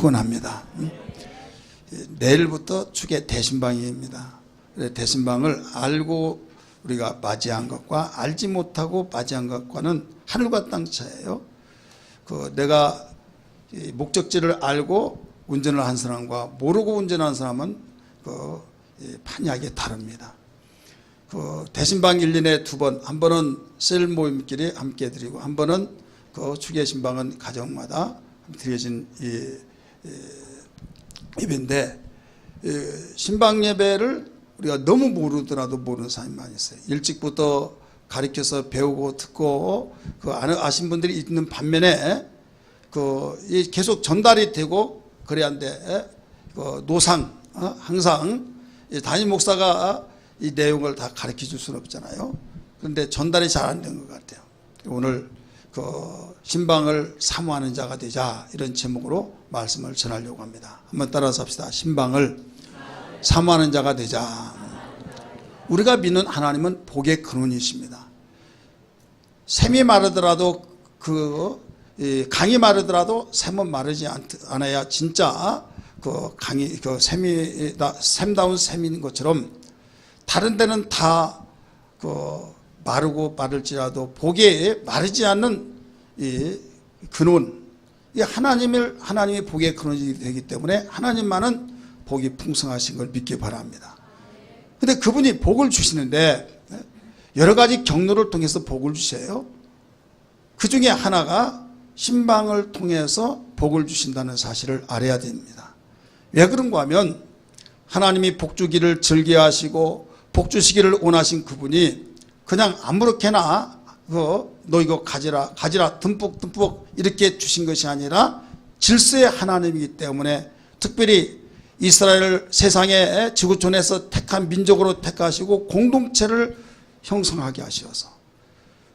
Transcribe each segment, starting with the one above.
푸근합니다. 내일부터 축의 대신방입니다. 대신방을 알고 우리가 맞이한 것과 알지 못하고 맞이한 것과는 하늘과 땅 차이예요. 내가 목적지를 알고 운전을 한 사람과 모르고 운전한 사람은 판이하게 다릅니다. 대신방 1년에 2번, 한 번은 셀 모임끼리 함께 드리고, 한 번은 축의 신방은 가정마다 드려진 예배인데, 신방 예배를 우리가 너무 모르더라도 모르는 사람이 많이 있어요. 일찍부터 가르쳐서 배우고 듣고 아신 분들이 있는 반면에 계속 전달이 되고 그래야 하는데, 노상 항상 담임 목사가 이 내용을 다 가르쳐 줄 수는 없잖아요. 그런데 전달이 잘 안 된 것 같아요. 오늘 신방을 사모하는 자가 되자, 이런 제목으로 말씀을 전하려고 합니다. 한번 따라서 합시다. 신방을 사모하는 자가 되자. 우리가 믿는 하나님은 복의 근원이십니다. 샘이 마르더라도 강이 마르더라도 샘은 마르지 않아야 진짜 샘다운 샘인 것처럼, 다른 데는 다 마르고 마를지라도 복에 마르지 않는 이 근원, 하나님이 복의 근원이 되기 때문에 하나님만은 복이 풍성하신 걸 믿기 바랍니다. 근데 그분이 복을 주시는데 여러 가지 경로를 통해서 복을 주세요. 그 중에 하나가 신방을 통해서 복을 주신다는 사실을 알아야 됩니다. 왜 그런가 하면, 하나님이 복 주기를 즐겨하시고 복 주시기를 원하신 그분이 그냥 아무렇게나 너 이거 가지라 듬뿍 이렇게 주신 것이 아니라 질서의 하나님이기 때문에, 특별히 이스라엘을 세상의 지구촌에서 택한 민족으로 택하시고 공동체를 형성하게 하셔서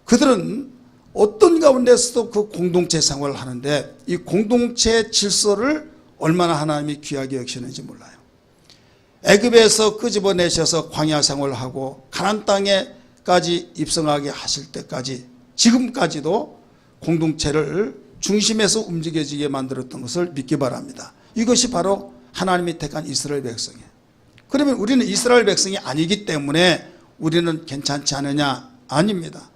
그들은 어떤 가운데서도 그 공동체 생활을 하는데, 이 공동체의 질서를 얼마나 하나님이 귀하게 여기시는지 몰라요. 애굽에서 끄집어내셔서 광야 생활을 하고 가나안 땅에까지 입성하게 하실 때까지, 지금까지도 공동체를 중심에서 움직여지게 만들었던 것을 믿기 바랍니다. 이것이 바로 하나님이 택한 이스라엘 백성이에요. 그러면 우리는 이스라엘 백성이 아니기 때문에 우리는 괜찮지 않느냐? 아닙니다.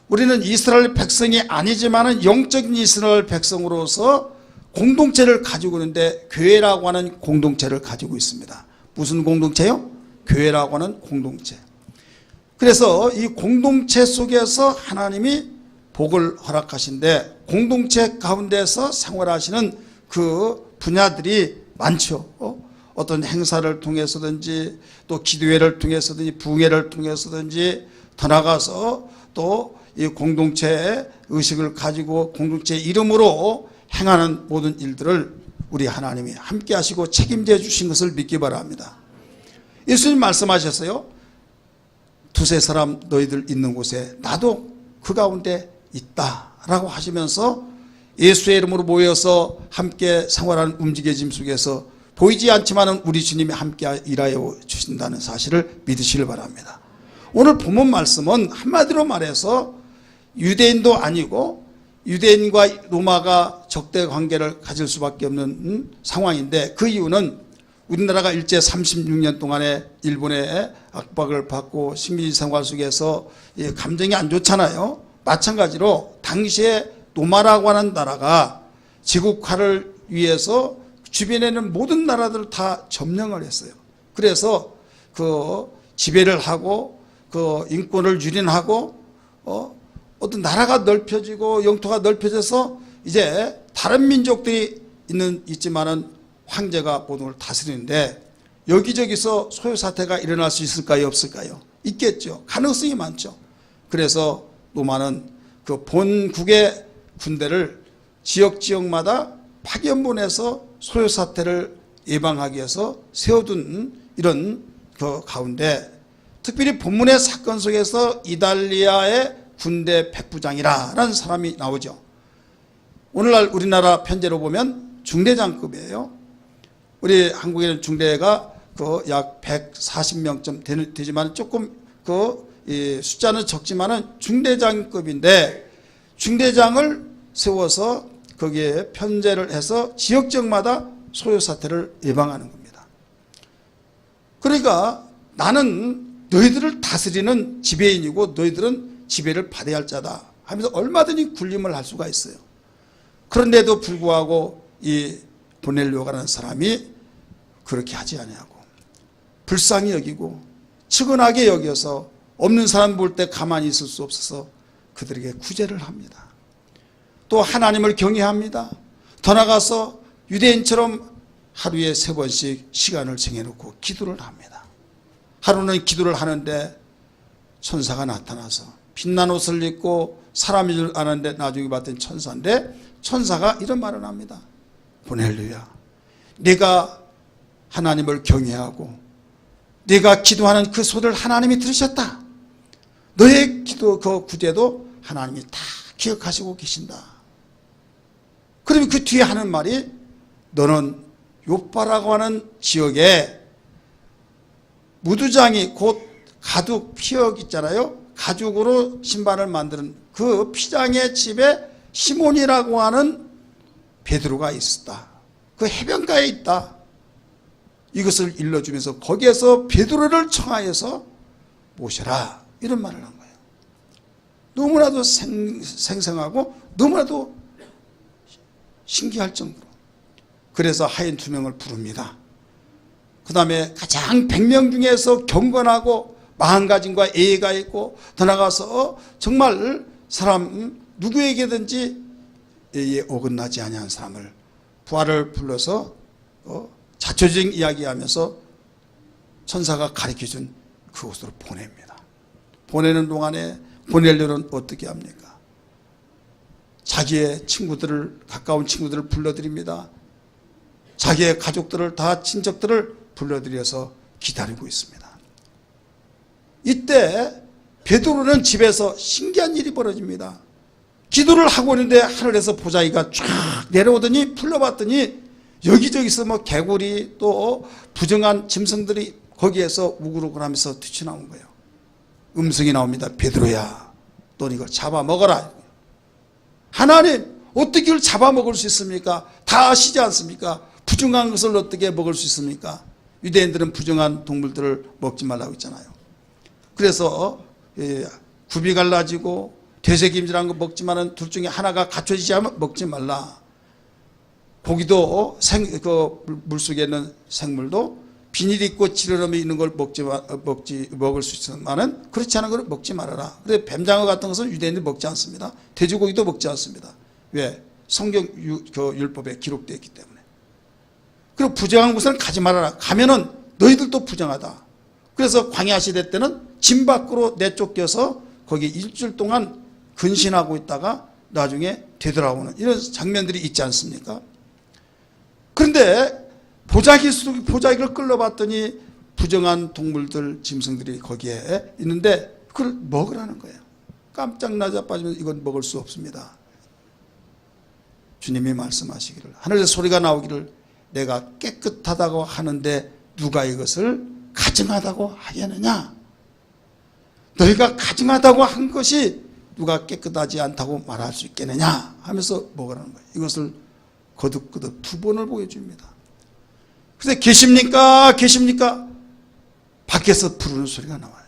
우리는 이스라엘 백성이 아니지만은 영적인 이스라엘 백성으로서 공동체를 가지고 있는데, 교회라고 하는 공동체를 가지고 있습니다. 무슨 공동체요? 교회라고 하는 공동체. 그래서 이 공동체 속에서 하나님이 복을 허락하신데, 공동체 가운데서 생활하시는 그 분야들이 많죠. 어떤 행사를 통해서든지, 또 기도회를 통해서든지, 부흥회를 통해서든지, 더 나가서 또 이 공동체의 의식을 가지고 공동체 이름으로 행하는 모든 일들을 우리 하나님이 함께 하시고 책임져 주신 것을 믿기 바랍니다. 예수님 말씀하셨어요. 두세 사람 너희들 있는 곳에 나도 그 가운데 있다라고 하시면서, 예수의 이름으로 모여서 함께 생활하는 움직여짐 속에서 보이지 않지만은 우리 주님이 함께 일하여 주신다는 사실을 믿으시길 바랍니다. 오늘 본문 말씀은 한마디로 말해서 유대인도 아니고 유대인과 로마가 적대 관계를 가질 수밖에 없는 상황인데, 그 이유는 우리나라가 일제 36년 동안에 일본의 압박을 받고 식민지 생활 속에서 감정이 안 좋잖아요. 마찬가지로 당시에 로마라고 하는 나라가 제국화를 위해서 주변에 있는 모든 나라들을 다 점령을 했어요. 그래서 지배를 하고 인권을 유린하고 어떤 나라가 넓혀지고 영토가 넓혀져서 이제 다른 민족들이 있지만은 황제가 모든 걸 다스리는데, 여기저기서 소요 사태가 일어날 수 있을까요? 없을까요? 있겠죠. 가능성이 많죠. 그래서 로마는 그 본국의 군대를 지역마다 파견보내서 소요 사태를 예방하기 위해서 세워둔 이런 그 가운데, 특별히 본문의 사건 속에서 이달리아의 군대 백부장이라는 사람이 나오죠. 오늘날 우리나라 편제로 보면 중대장급이에요. 우리 한국에는 중대가 약 140명쯤 되지만 조금 숫자는 적지만은 중대장급인데, 중대장을 세워서 거기에 편제를 해서 지역적마다 소요 사태를 예방하는 겁니다. 그러니까 나는 너희들을 다스리는 지배인이고 너희들은 지배를 받아야 할 자다 하면서 얼마든지 군림을 할 수가 있어요. 그런데도 불구하고 이 고넬료라는 사람이 그렇게 하지 아니하고 불쌍히 여기고 측은하게 여겨서 없는 사람 볼 때 가만히 있을 수 없어서 그들에게 구제를 합니다. 또 하나님을 경외합니다. 더 나가서 유대인처럼 하루에 3번씩 시간을 정해놓고 기도를 합니다. 하루는 기도를 하는데 천사가 나타나서 빛난 옷을 입고 사람인 줄 아는데 나중에 봤더니 천사인데 천사가 이런 말을 합니다. 고넬료야, 네가 하나님을 경외하고 네가 기도하는 그 소리를 하나님이 들으셨다. 너의 기도 그 구제도 하나님이 다 기억하시고 계신다. 그러면 그 뒤에 하는 말이 너는 요빠라고 하는 지역에 무두장이 곧 가죽 피역 있잖아요. 가죽으로 신발을 만드는 그 피장의 집에 시몬이라고 하는 베드로가 있었다. 그 해변가에 있다. 이것을 일러주면서 거기에서 베드로를 청하여서 모셔라 이런 말을 한 거예요. 너무나도 생생하고 너무나도 신기할 정도로. 그래서 하인 2명을 부릅니다. 그 다음에 가장 100명 중에서 경건하고 마음가짐과 예의가 있고 더 나가서 정말 사람 누구에게든지 예의에 어긋나지 아니한 사람을 부하를 불러서 자초지정 이야기하면서 천사가 가르쳐준 그곳으로 보냅니다. 보내는 동안에 고넬료는 어떻게 합니까? 자기의 친구들을 가까운 친구들을 불러드립니다. 자기의 가족들을 다 친척들을 불러들여서 기다리고 있습니다. 이때 베드로는 집에서 신기한 일이 벌어집니다. 기도를 하고 있는데 하늘에서 보자기가 쫙 내려오더니 불러봤더니 여기저기서 뭐 개구리 또 부정한 짐승들이 거기에서 우글우글하면서 튀쳐나온 거예요. 음성이 나옵니다. 베드로야, 넌 이걸 잡아먹어라. 하나님, 어떻게 이걸 잡아먹을 수 있습니까? 다 아시지 않습니까? 부정한 것을 어떻게 먹을 수 있습니까? 유대인들은 부정한 동물들을 먹지 말라고 했잖아요. 그래서 굽이 갈라지고 되새김질한 거 먹지만은 둘 중에 하나가 갖춰지지 않으면 먹지 말라. 고기도 물속에 있는 생물도 비닐 있고 지느러미 있는 걸 먹을 수 있지만은 그렇지 않은 걸 먹지 말아라. 그런데 뱀장어 같은 것은 유대인들이 먹지 않습니다. 돼지고기도 먹지 않습니다. 왜? 성경 율법에 기록되어 있기 때문에. 그리고 부정한 곳은 가지 말아라. 가면은 너희들도 부정하다. 그래서 광야 시대 때는 진 밖으로 내쫓겨서 거기 일주일 동안 근신하고 있다가 나중에 되돌아오는 이런 장면들이 있지 않습니까? 그런데 보자기를 끌러봤더니 부정한 동물들, 짐승들이 거기에 있는데 그걸 먹으라는 거예요. 깜짝 나자빠지면 이건 먹을 수 없습니다. 주님이 말씀하시기를, 하늘에서 소리가 나오기를, 내가 깨끗하다고 하는데 누가 이것을 가증하다고 하겠느냐? 너희가 가증하다고 한 것이 누가 깨끗하지 않다고 말할 수 있겠느냐? 하면서 먹으라는 거예요. 이것을 거듭거듭 2번을 보여줍니다. 그래서 계십니까? 계십니까? 밖에서 부르는 소리가 나와요.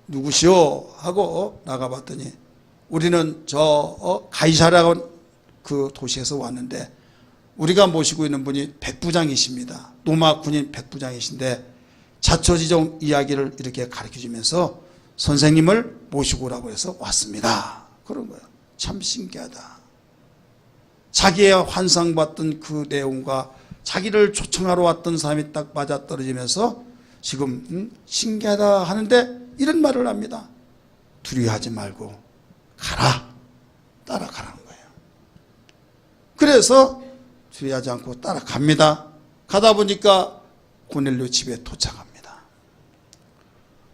누구시오? 하고 나가봤더니 우리는 저 가이사라고 그 도시에서 왔는데 우리가 모시고 있는 분이 백부장이십니다. 로마 군인 백부장이신데 자초지종 이야기를 이렇게 가르쳐주면서 선생님을 모시고 오라고 해서 왔습니다. 그런 거예요. 참 신기하다. 자기의 환상받던 그 내용과 자기를 초청하러 왔던 사람이 딱 맞아떨어지면서 지금 신기하다 하는데 이런 말을 합니다. 두려워하지 말고 가라. 따라가라는 거예요. 그래서 두려워하지 않고 따라갑니다. 가다 보니까 고넬료 집에 도착합니다.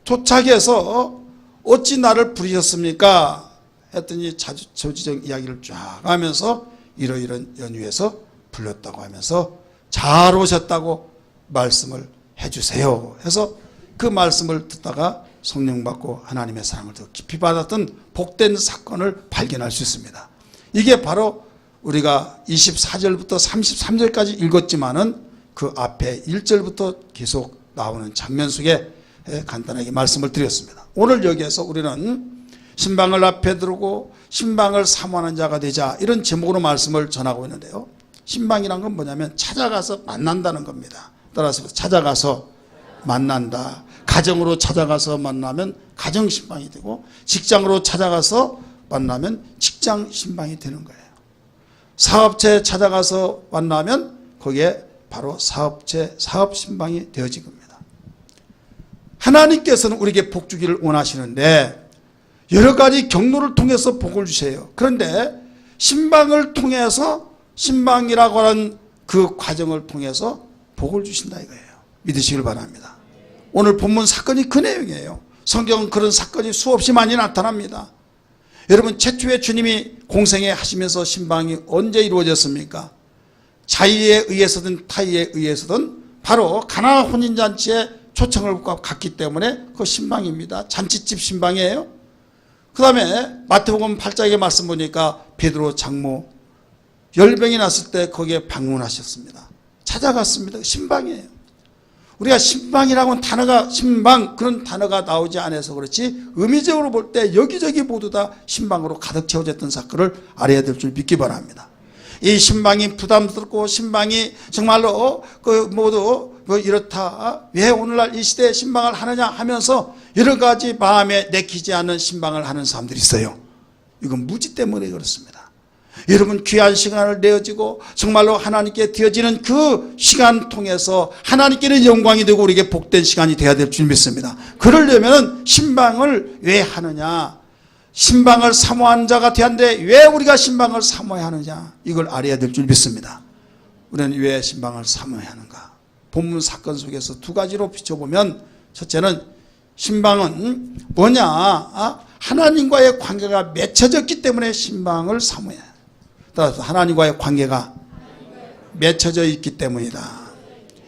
도착해서 어찌 나를 부르셨습니까? 했더니 자초지정 이야기를 쫙 하면서 이러이런 연유에서 불렀다고 하면서 잘 오셨다고 말씀을 해주세요 해서 그 말씀을 듣다가 성령 받고 하나님의 사랑을 더 깊이 받았던 복된 사건을 발견할 수 있습니다. 이게 바로 우리가 24절부터 33절까지 읽었지만은 그 앞에 1절부터 계속 나오는 장면 속에 간단하게 말씀을 드렸습니다. 오늘 여기에서 우리는 신방을 앞에 두고 신방을 사모하는 자가 되자, 이런 제목으로 말씀을 전하고 있는데요. 신방이란 건 뭐냐면 찾아가서 만난다는 겁니다. 따라서 찾아가서 만난다. 가정으로 찾아가서 만나면 가정 신방이 되고, 직장으로 찾아가서 만나면 직장 신방이 되는 거예요. 사업체에 찾아가서 만나면 거기에 바로 사업체 사업 신방이 되어진 겁니다. 하나님께서는 우리에게 복 주기를 원하시는데 여러 가지 경로를 통해서 복을 주세요. 그런데 신방을 통해서, 신방이라고 하는 그 과정을 통해서 복을 주신다 이거예요. 믿으시길 바랍니다. 오늘 본문 사건이 그 내용이에요. 성경은 그런 사건이 수없이 많이 나타납니다. 여러분, 최초에 주님이 공생애 하시면서 신방이 언제 이루어졌습니까? 자의에 의해서든 타의에 의해서든 바로 가나 혼인잔치에 초청을 갔기 때문에 그 신방입니다. 잔치집 신방이에요. 그 다음에 마태복음 8장의 말씀 보니까 베드로 장모 열병이 났을 때 거기에 방문하셨습니다. 찾아갔습니다. 신방이에요. 우리가 신방이라고 단어가, 신방 그런 단어가 나오지 않아서 그렇지 의미적으로 볼 때 여기저기 모두 다 신방으로 가득 채워졌던 사건을 알아야 될 줄 믿기 바랍니다. 이 신방이 부담스럽고 신방이 정말로 그 모두 이렇다, 왜 오늘날 이 시대에 신방을 하느냐 하면서 여러 가지 마음에 내키지 않는 신방을 하는 사람들이 있어요. 이건 무지 때문에 그렇습니다. 여러분, 귀한 시간을 내어지고 정말로 하나님께 드려지는 그 시간 통해서 하나님께는 영광이 되고 우리에게 복된 시간이 되어야 될 줄 믿습니다. 그러려면 신방을 왜 하느냐, 신방을 사모하는 자가 되었는데 왜 우리가 신방을 사모해야 하느냐, 이걸 알아야 될 줄 믿습니다. 우리는 왜 신방을 사모해야 하는가? 본문 사건 속에서 두 가지로 비춰보면, 첫째는 신방은 뭐냐, 하나님과의 관계가 맺혀졌기 때문에 신방을 사모해야 해요. 따라서 하나님과의 관계가 맺혀져 있기 때문이다.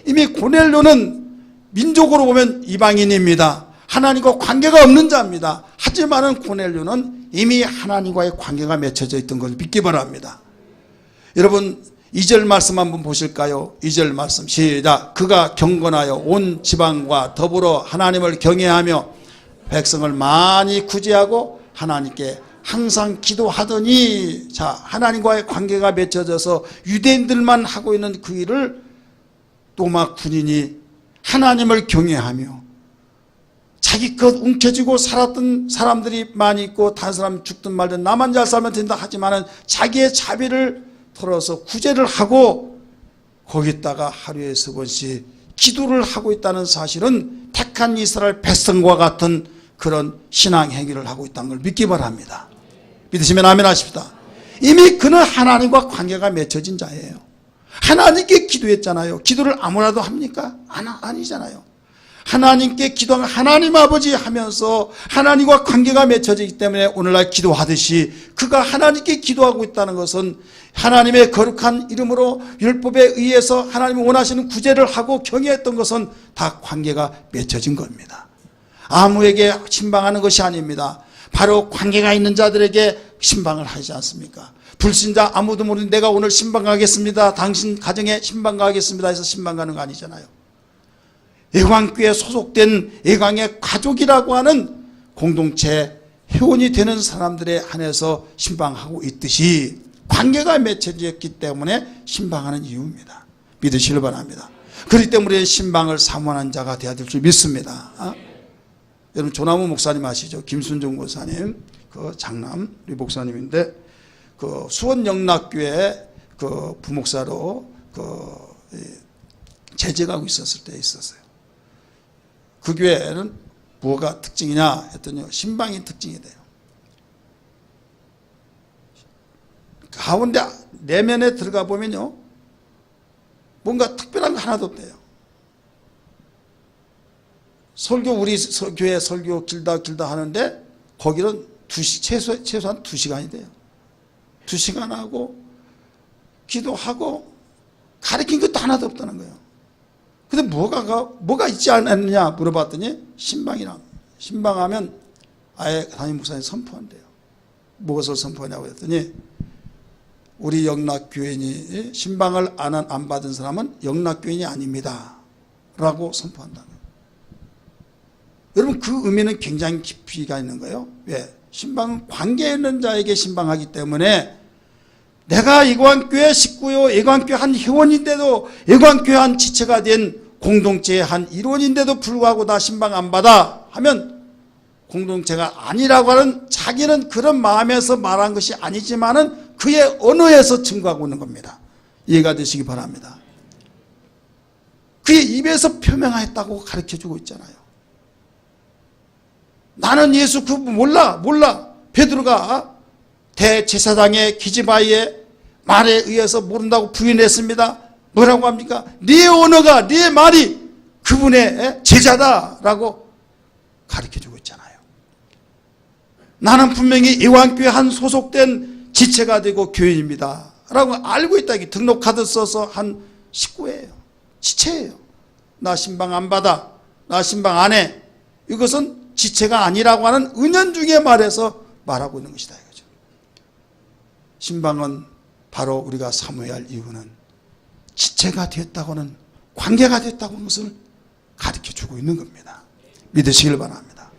이미 고넬료는 민족으로 보면 이방인입니다. 하나님과 관계가 없는 자입니다. 하지만은 고넬료는 이미 하나님과의 관계가 맺혀져 있던 것을 믿기 바랍니다. 여러분, 2절 말씀 한번 보실까요? 2절 말씀 시작. 그가 경건하여 온 지방과 더불어 하나님을 경외하며 백성을 많이 구제하고 하나님께 항상 기도하더니, 자, 하나님과의 관계가 맺혀져서 유대인들만 하고 있는 그 일을 로마 군인이 하나님을 경외하며, 자기 것 움켜쥐고 살았던 사람들이 많이 있고 다른 사람 죽든 말든 나만 잘 살면 된다 하지만은 자기의 자비를 털어서 구제를 하고 거기다가 하루에 3번씩 기도를 하고 있다는 사실은 택한 이스라엘 백성과 같은 그런 신앙 행위를 하고 있다는 걸 믿기 바랍니다. 믿으시면 아멘 하십시다. 이미 그는 하나님과 관계가 맺혀진 자예요. 하나님께 기도했잖아요. 기도를 아무나도 합니까? 아니잖아요. 하나님께 기도하면 하나님 아버지 하면서 하나님과 관계가 맺혀지기 때문에 오늘날 기도하듯이 그가 하나님께 기도하고 있다는 것은 하나님의 거룩한 이름으로 율법에 의해서 하나님이 원하시는 구제를 하고 경외했던 것은 다 관계가 맺혀진 겁니다. 아무에게 신방하는 것이 아닙니다. 바로 관계가 있는 자들에게 신방을 하지 않습니까? 불신자 아무도 모르는 내가 오늘 신방 가겠습니다, 당신 가정에 신방 가겠습니다 해서 신방 가는 거 아니잖아요. 예광교회에 소속된 예광의 가족이라고 하는 공동체 회원이 되는 사람들에 한해서 신방하고 있듯이 관계가 맺혀졌기 때문에 신방하는 이유입니다. 믿으시길 바랍니다. 그렇기 때문에 신방을 사모하는 자가 되어야 될 줄 믿습니다. 여러분, 조나무 목사님 아시죠? 김순종 목사님, 그 장남 우리 목사님인데 그 수원영락교회 그 부목사로 그 재직하고 있었을 때 있었어요. 그 교회는 뭐가 특징이냐 했더니 신방이 특징이 돼요. 가운데 내면에 들어가 보면요, 뭔가 특별한 거 하나도 없대요. 설교, 우리 교회 설교 길다 하는데 거기는 최소한 2시간이 돼요. 2시간 하고 기도하고 가르친 것도 하나도 없다는 거예요. 근데 뭐가 있지 않느냐 물어봤더니 신방하면 아예 담임 목사님 선포한대요. 무엇을 선포하냐고 했더니 우리 영락교인이 신방을 안 받은 사람은 영락교인이 아닙니다 라고 선포한다는 거예요. 여러분, 그 의미는 굉장히 깊이가 있는 거예요. 왜? 신방은 관계 있는 자에게 신방하기 때문에, 내가 예관교회 식구요, 예관교회 한 회원인데도, 예관교회 한 지체가 된 공동체의 한 일원인데도 불구하고 나 신방 안 받아 하면 공동체가 아니라고 하는, 자기는 그런 마음에서 말한 것이 아니지만은 그의 언어에서 증거하고 있는 겁니다. 이해가 되시기 바랍니다. 그의 입에서 표명하였다고 가르쳐주고 있잖아요. 나는 예수 그분 몰라. 베드로가 대제사장의 기지바이의 말에 의해서 모른다고 부인했습니다. 뭐라고 합니까? 네 언어가, 네 말이 그분의 제자다라고 가르쳐주고 있잖아요. 나는 분명히 예완교회 한 소속된 지체가 되고 교인입니다 라고 알고 있다. 등록 카드 써서 한 식구예요. 지체예요. 나 신방 안 받아, 나 신방 안 해. 이것은 지체가 아니라고 하는 은연중에 말해서 말하고 있는 것이다 이거죠. 신방은 바로 우리가 사모해야 할 이유는 지체가 되었다고는, 관계가 됐다고 하는 것을 가르쳐주고 있는 겁니다. 믿으시길 바랍니다.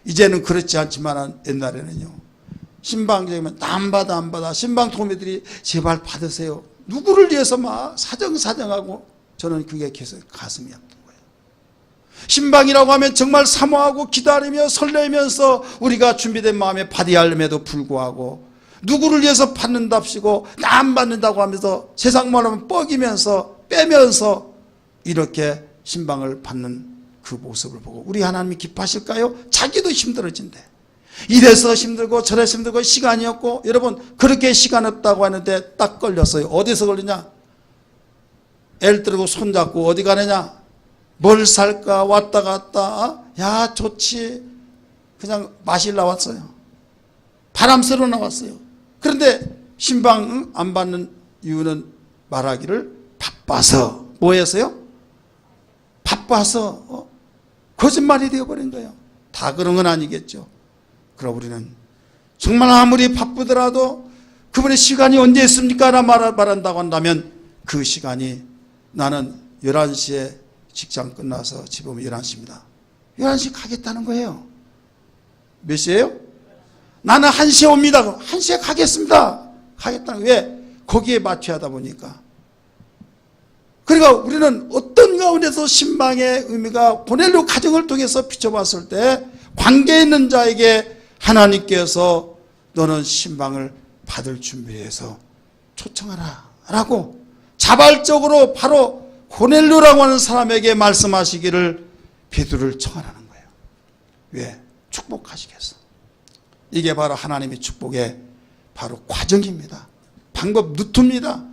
이제는 그렇지 않지만 옛날에는요, 신방적이면 안 받아. 신방 도우미들이 제발 받으세요. 누구를 위해서 막 사정하고, 저는 그게 계속 가슴이 아픈 거예요. 신방이라고 하면 정말 사모하고 기다리며 설레면서 우리가 준비된 마음에 받아야 함에도 불구하고, 누구를 위해서 받는답시고 나 안 받는다고 하면서 세상 말하면 뻐기면서 빼면서 이렇게 신방을 받는 그 모습을 보고 우리 하나님이 기뻐하실까요? 자기도 힘들어진대. 이래서 힘들고 저래서 힘들고 시간이 없고, 여러분 그렇게 시간 없다고 하는데 딱 걸렸어요. 어디서 걸리냐? 애를 들고 손잡고 어디 가느냐? 뭘 살까? 왔다 갔다. 야 좋지. 그냥 마실 나왔어요. 바람 쐬러 나왔어요. 그런데 신방 안 받는 이유는 말하기를 바빠서. 뭐해서요? 바빠서. 거짓말이 되어버린 거예요. 다 그런 건 아니겠죠. 그럼 우리는 정말 아무리 바쁘더라도 그분의 시간이 언제 있습니까? 라고 말한다고 한다면, 그 시간이 나는 11시에 직장 끝나서 집에 오면 11시입니다. 11시 가겠다는 거예요. 몇 시에요? 나는 1시에 옵니다. 1시에 가겠습니다. 가겠다는 거예요. 왜? 거기에 맞춰야 하다 보니까. 그러니까 우리는 어떤 가운데서 신방의 의미가 고넬료 가정을 통해서 비춰봤을 때, 관계 있는 자에게 하나님께서 너는 신방을 받을 준비해서 초청하라 라고 자발적으로 바로 고넬료라고 하는 사람에게 말씀하시기를 베드로를 청하라는 거예요. 왜? 축복하시겠어. 이게 바로 하나님의 축복의 바로 과정입니다. 방법 루트입니다.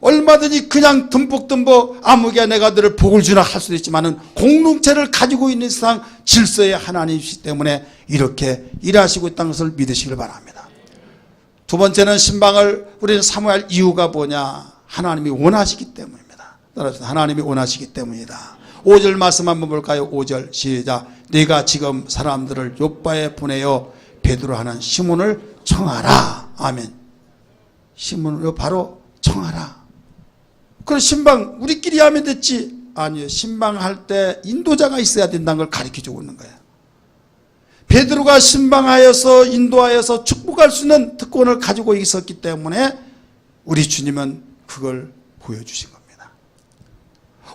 얼마든지 그냥 듬뿍 아무개 내가 너를 복을 주나 할 수도 있지만은, 공동체를 가지고 있는 이상 질서의 하나님이시기 때문에 이렇게 일하시고 있다는 것을 믿으시길 바랍니다. 두 번째는 신방을 우리는 사모해야 할 이유가 뭐냐? 하나님이 원하시기 때문입니다. 따라서 하나님이 원하시기 때문이다. 5절 말씀 한번 볼까요? 5절 시작. 네가 지금 사람들을 요바에 보내어 베드로 하는 시몬을 청하라. 아멘. 시몬을 바로 청하라. 그럼 신방 우리끼리 하면 됐지? 아니요. 신방할 때 인도자가 있어야 된다는 걸 가르쳐주고 있는 거예요. 베드로가 신방하여서 인도하여서 축복할 수 있는 특권을 가지고 있었기 때문에 우리 주님은 그걸 보여주신 겁니다.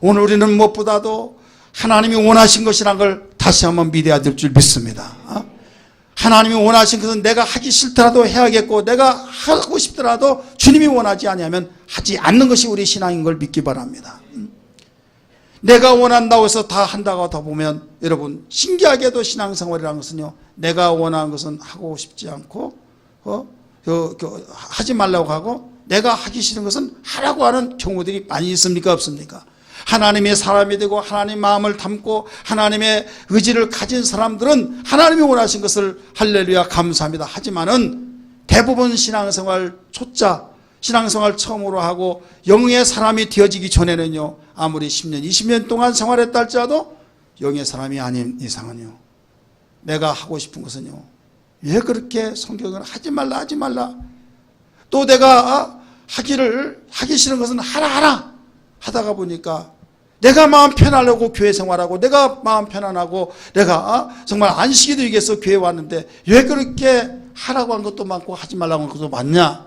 오늘 우리는 무엇보다도 하나님이 원하신 것이라는 걸 다시 한번 믿어야 될 줄 믿습니다. 하나님이 원하신 것은 내가 하기 싫더라도 해야겠고, 내가 하고 싶더라도 주님이 원하지 아니하면 하지 않는 것이 우리 신앙인 걸 믿기 바랍니다. 내가 원한다고 해서 다 한다고 하다 보면, 여러분 신기하게도 신앙생활이라는 것은요, 내가 원하는 것은 하고 싶지 않고 하지 말라고 하고, 내가 하기 싫은 것은 하라고 하는 경우들이 많이 있습니까? 없습니까? 하나님의 사람이 되고 하나님의 마음을 담고 하나님의 의지를 가진 사람들은 하나님이 원하신 것을 할렐루야 감사합니다 하지만은, 대부분 신앙생활 초짜, 신앙생활 처음으로 하고 영의 사람이 되어지기 전에는요, 아무리 10년 20년 동안 생활했다 할지라도 영의 사람이 아닌 이상은요, 내가 하고 싶은 것은요, 왜 그렇게 성경을 하지 말라 또 내가 하기 싫은 것은 하라 하다가 보니까 내가 마음 편하려고 교회 생활하고 내가 마음 편안하고 내가 정말 안식이 되기 위해서 교회 왔는데 왜 그렇게 하라고 한 것도 많고 하지 말라고 한 것도 많냐,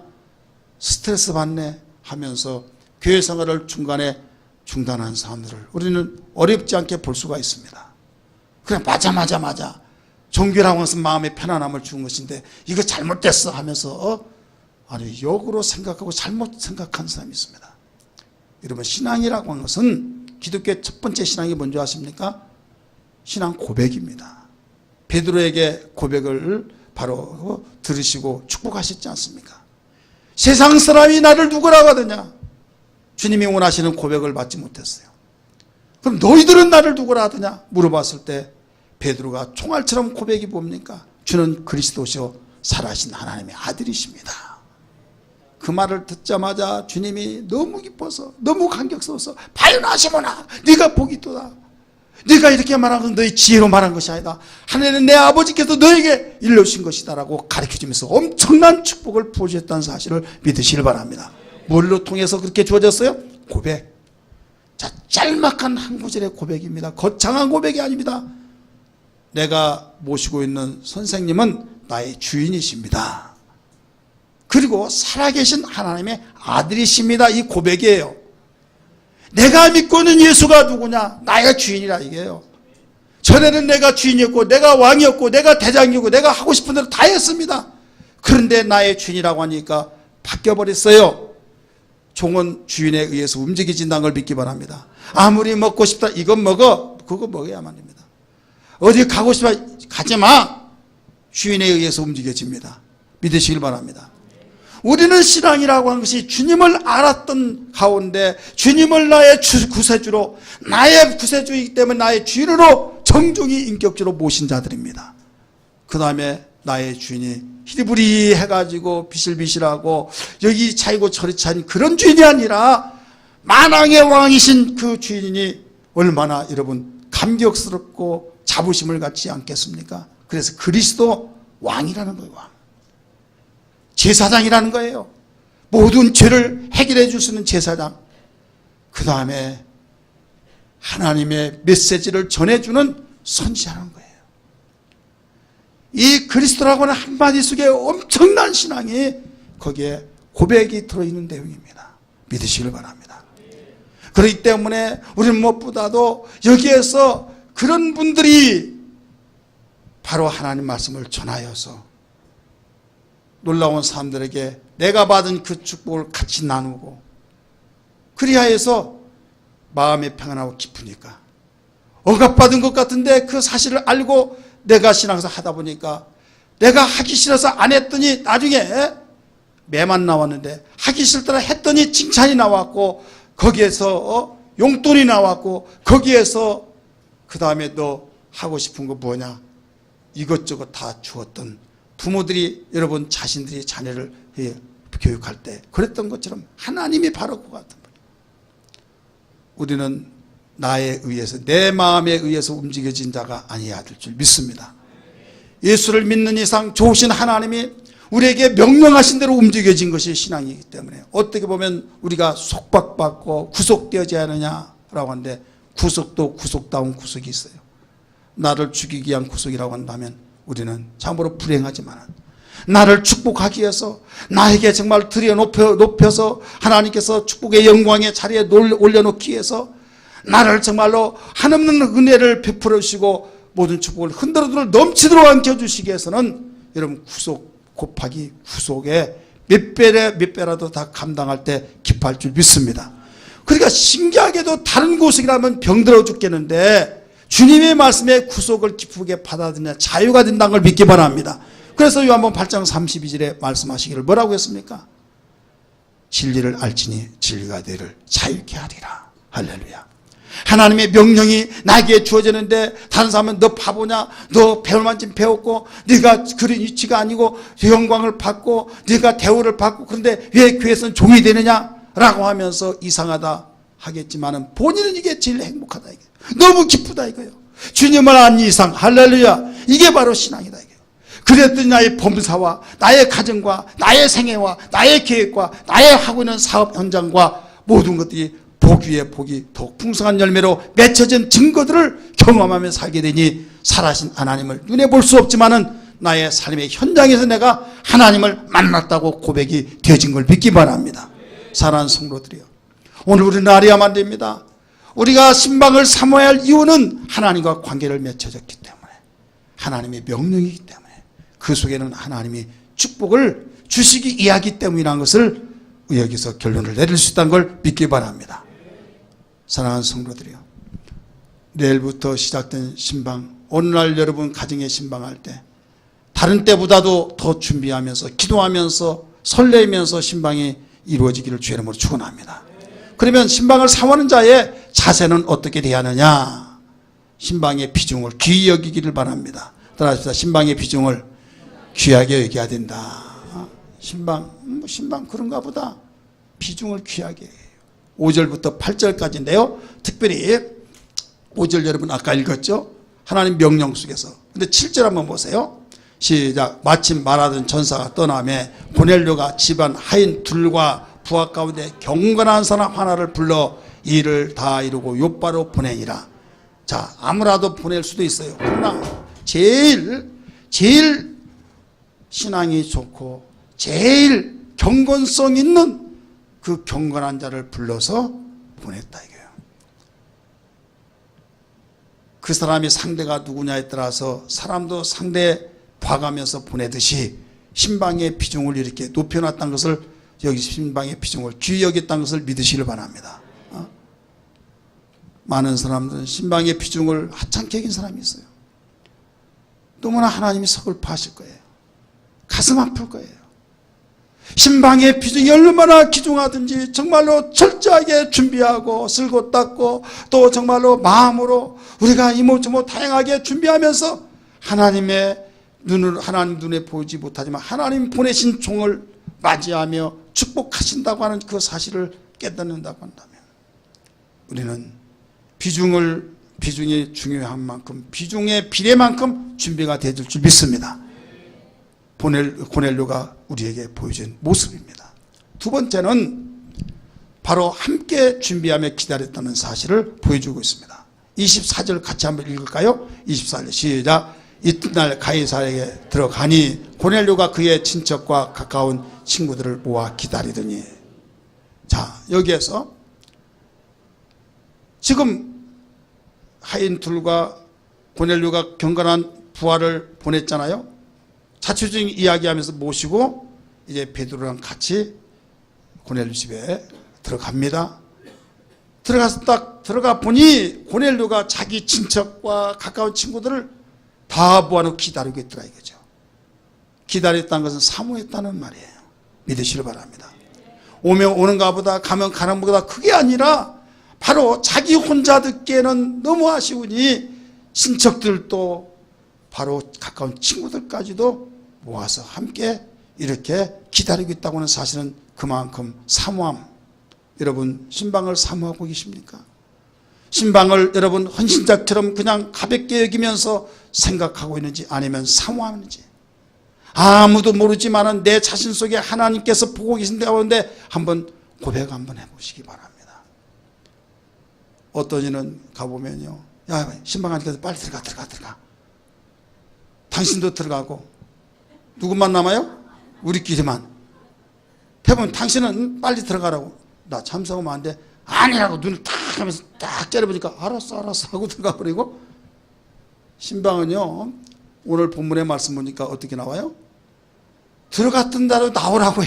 스트레스 받네 하면서 교회 생활을 중간에 중단한 사람들을 우리는 어렵지 않게 볼 수가 있습니다. 그래, 맞아. 종교라고 해서 마음의 편안함을 주는 것인데 이거 잘못됐어 하면서 아니 역으로 생각하고 잘못 생각한 사람이 있습니다. 여러분, 신앙이라고 하는 것은 기독교의 첫 번째 신앙이 뭔지 아십니까? 신앙 고백입니다. 베드로에게 고백을 바로 들으시고 축복하셨지 않습니까? 세상 사람이 나를 누구라고 하더냐? 주님이 원하시는 고백을 받지 못했어요. 그럼 너희들은 나를 누구라 하더냐? 물어봤을 때 베드로가 총알처럼 고백이 뭡니까? 주는 그리스도시요 살아신 하나님의 아들이십니다. 그 말을 듣자마자 주님이 너무 기뻐서 너무 감격스러워서 바요나시모나 네가 복이 있도다. 네가 이렇게 말한 건 너희 지혜로 말한 것이 아니다. 하나님은 내 아버지께서 너에게 일러주신 것이다라고 가르쳐주면서 엄청난 축복을 부어주셨다는 사실을 믿으시길 바랍니다. 뭘로 통해서 그렇게 주어졌어요? 고백. 자, 짤막한 한 구절의 고백입니다. 거창한 고백이 아닙니다. 내가 모시고 있는 선생님은 나의 주인이십니다. 그리고 살아계신 하나님의 아들이십니다. 이 고백이에요. 내가 믿고 있는 예수가 누구냐? 나의 주인이라 이게요. 전에는 내가 주인이었고 내가 왕이었고 내가 대장이었고 내가 하고 싶은 대로 다 했습니다. 그런데 나의 주인이라고 하니까 바뀌어버렸어요. 종은 주인에 의해서 움직여진다는 걸 믿기 바랍니다. 아무리 먹고 싶다 이건 먹어, 그거 먹어야만 합니다. 어디 가고 싶어 가지마, 주인에 의해서 움직여집니다. 믿으시길 바랍니다. 우리는 신앙이라고 하는 것이 주님을 알았던 가운데 주님을 나의 구세주로, 나의 구세주이기 때문에 나의 주인으로 정중히 인격적으로 모신 자들입니다. 그 다음에 나의 주인이 히리부리 해가지고 비실비실하고 여기 차이고 저리 차인 그런 주인이 아니라 만왕의 왕이신 그 주인이 얼마나 여러분 감격스럽고 자부심을 갖지 않겠습니까? 그래서 그리스도 왕이라는 거예요. 왕. 제사장이라는 거예요. 모든 죄를 해결해 줄 수 있는 제사장. 그 다음에 하나님의 메시지를 전해주는 선지자라는 거예요. 이 그리스도라고 하는 한마디 속에 엄청난 신앙이 거기에 고백이 들어있는 내용입니다. 믿으시길 바랍니다. 그렇기 때문에 우리는 무엇보다도 여기에서 그런 분들이 바로 하나님 말씀을 전하여서 놀라운 사람들에게 내가 받은 그 축복을 같이 나누고 그리하여서 마음이 평안하고 기쁘니까 억압받은 것 같은데 그 사실을 알고 내가 신앙생활 하다 보니까 내가 하기 싫어서 안 했더니 나중에 매만 나왔는데 하기 싫더라 했더니 칭찬이 나왔고 거기에서 용돈이 나왔고 거기에서 그 다음에 너 하고 싶은 거 뭐냐 이것저것 다 주었던 부모들이 여러분 자신들이 자녀를 교육할 때 그랬던 것처럼 하나님이 바로 그 같은 분이에요. 우리는 나에 의해서 내 마음에 의해서 움직여진 자가 아니어야 될 줄 믿습니다. 예수를 믿는 이상 좋으신 하나님이 우리에게 명령하신 대로 움직여진 것이 신앙이기 때문에 어떻게 보면 우리가 속박받고 구속되어져야 하느냐라고 하는데 구속도 구속다운 구속이 있어요. 나를 죽이기 위한 구속이라고 한다면 우리는 참으로 불행하지만 나를 축복하기 위해서 나에게 정말 들여 높여서 하나님께서 축복의 영광의 자리에 올려놓기 위해서 나를 정말로 한없는 은혜를 베풀어 주시고 모든 축복을 흔들어들 넘치도록 안겨주시기 위해서는 여러분 구속 곱하기 구속에 몇 배라도 다 감당할 때 기뻐할 줄 믿습니다. 그러니까 신기하게도 다른 구속이라면 병들어 죽겠는데 주님의 말씀에 구속을 기쁘게 받아들이냐 자유가 된다는 걸 믿기 바랍니다. 그래서 요한복음 8장 32절에 말씀하시기를 뭐라고 했습니까? 진리를 알지니 진리가 너희를 자유케 하리라. 할렐루야. 하나님의 명령이 나에게 주어지는데 다른 사람은 너 바보냐? 너 배울 만큼 배웠고 네가 그런 위치가 아니고 영광을 받고 네가 대우를 받고 그런데 왜 교회에서는 종이 되느냐? 라고 하면서 이상하다 하겠지만은 본인은 이게 제일 행복하다 이거예요. 너무 기쁘다 이거예요. 주님을 안 이상 할렐루야. 이게 바로 신앙이다 이거예요. 그랬더니 나의 범사와 나의 가정과 나의 생애와 나의 계획과 나의 하고 있는 사업 현장과 모든 것들이 복 위에 복이 더욱 풍성한 열매로 맺혀진 증거들을 경험하며 살게 되니 살아신 하나님을 눈에 볼 수 없지만은 나의 삶의 현장에서 내가 하나님을 만났다고 고백이 되어진 걸 믿기 바랍니다. 사랑하는 성도들이요, 오늘 우리는 알아야만 됩니다. 우리가 신방을 사모해야 할 이유는 하나님과 관계를 맺혀졌기 때문에, 하나님의 명령이기 때문에, 그 속에는 하나님이 축복을 주시기 이하기 때문이라는 것을 여기서 결론을 내릴 수 있다는 걸 믿기 바랍니다. 사랑하는 성도들이요, 내일부터 시작된 신방, 오늘날 여러분 가정에 신방할 때 다른 때보다도 더 준비하면서 기도하면서 설레면서 신방이 이루어지기를 주의 이름으로 축원합니다. 그러면 신방을 사모하는 자의 자세는 어떻게 돼야 하느냐? 신방의 비중을 귀히 여기기를 바랍니다. 따라합시다. 신방의 비중을 귀하게 여겨야 된다. 신방 그런가 보다. 비중을 귀하게 해요. 5절부터 8절까지인데요. 특별히 5절 여러분 아까 읽었죠? 하나님 명령 속에서. 근데 7절 한번 보세요. 시작. 마침 말하던 전사가 떠나매 고넬료가 집안 하인 둘과 부하 가운데 경건한 사람 하나를 불러 일을 다 이루고 욥바로 보내니라. 자, 아무라도 보낼 수도 있어요. 그러나 제일 신앙이 좋고 제일 경건성 있는 그 경건한 자를 불러서 보냈다 이거예요. 그 사람이 상대가 누구냐에 따라서 사람도 상대 봐가면서 보내듯이 신방의 비중을 이렇게 높여놨다는 것을, 여기 신방의 비중을 귀히 여겼다는 것을 믿으시길 바랍니다. 많은 사람들은 신방의 비중을 하찮게 여긴 사람이 있어요. 너무나 하나님이 서글퍼하실 거예요. 가슴 아플 거예요. 신방의 비중이 얼마나 귀중하든지 정말로 철저하게 준비하고 쓸고 닦고 또 정말로 마음으로 우리가 이모저모 다양하게 준비하면서 하나님의 하나님 눈에 보이지 못하지만 하나님 보내신 종을 맞이하며 축복하신다고 하는 그 사실을 깨닫는다고 한다면 우리는 비중이 중요한 만큼 비중의 비례만큼 준비가 되어질 줄 믿습니다. 고넬료가 우리에게 보여준 모습입니다. 두 번째는 바로 함께 준비하며 기다렸다는 사실을 보여주고 있습니다. 24절 같이 한번 읽을까요? 24절 시작. 이튿날 가이사랴에 들어가니 고넬료가 그의 친척과 가까운 친구들을 모아 기다리더니, 자, 여기에서 지금 하인 둘과 고넬료가 경건한 부하를 보냈잖아요. 자초지종 이야기하면서 모시고 이제 베드로랑 같이 고넬료 집에 들어갑니다. 들어가서 딱 들어가 보니 고넬료가 자기 친척과 가까운 친구들을 다 모아놓고 기다리고 있더라 이거죠. 기다렸다는 것은 사모했다는 말이에요. 믿으시길 바랍니다. 오면 오는가 보다 가면 가는 것보다 그게 아니라 바로 자기 혼자 듣기에는 너무 아쉬우니 친척들도 바로 가까운 친구들까지도 모아서 함께 이렇게 기다리고 있다고 하는 사실은 그만큼 사모함. 여러분 신방을 사모하고 계십니까? 신방을 여러분 헌신자처럼 그냥 가볍게 여기면서 생각하고 있는지 아니면 사모하는지, 아무도 모르지만은 내 자신 속에 하나님께서 보고 계신 가운데 한번 고백 한번 해보시기 바랍니다. 어떤 이는 가보면요, 야 신방하니까 빨리 들어가. 당신도 들어가고 누구만 남아요? 우리끼리만. 대부분 당신은 빨리 들어가라고. 나 참석하면 안 돼. 아니라고 눈을 딱 하면서 딱 째려보니까 알았어 하고 들어가 버리고. 신방은요, 오늘 본문의 말씀 보니까 어떻게 나와요? 들어갔던 대로 나오라고